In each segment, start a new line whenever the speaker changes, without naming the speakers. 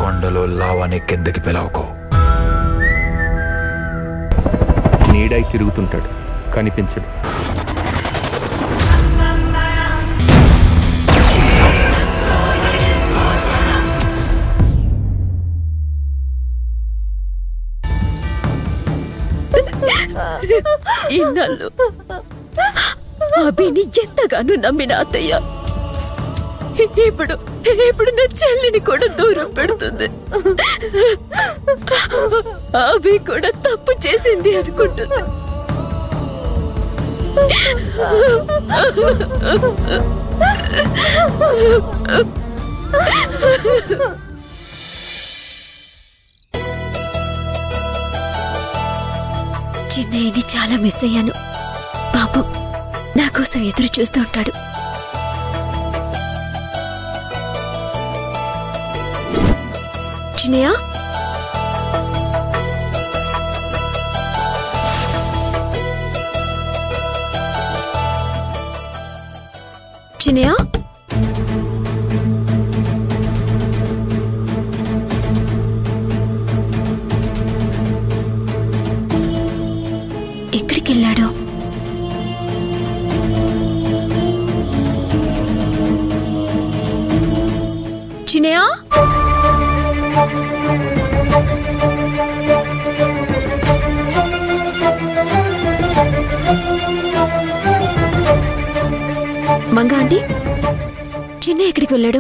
కొండలో లావాని కిందకి పిలవకో.
నీడై తిరుగుతుంటాడు, కనిపించడు.
ఇన్నాళ్ళు అభిని ఎంతగానో నమ్మిన అత్తయ్య ఇప్పుడు నా చెల్లిని కూడా దూరం పెడుతుంది. అభి కూడా తప్పు చేసింది అనుకుంటుంది. చిన్నయ్యని చాలా మిస్ అయ్యాను. పాపం నా కోసం ఎదురు చూస్తూ ఉంటాడు. చిన్నయ్య, చిన్నయ్య, ఎక్కడికి వెళ్ళాడు? చిన్నయ్య, మంగా ఆంటీ, చిన్న ఎక్కడికి వెళ్ళాడు?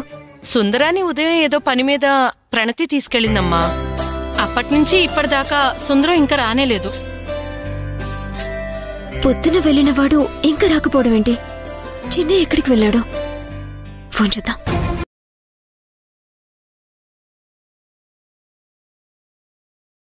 సుందరాని ఉదయం ఏదో పని మీద ప్రణతి తీసుకెళ్ళిందమ్మా. అప్పటినుంచి ఇప్పటిదాకా సుందరం ఇంకా రానేలేదు.
పొద్దున వెళ్ళినవాడు ఇంకా రాకపోవడం ఏంటి? చిన్న ఎక్కడికి వెళ్ళాడు? ఫోన్ చేద్దాం.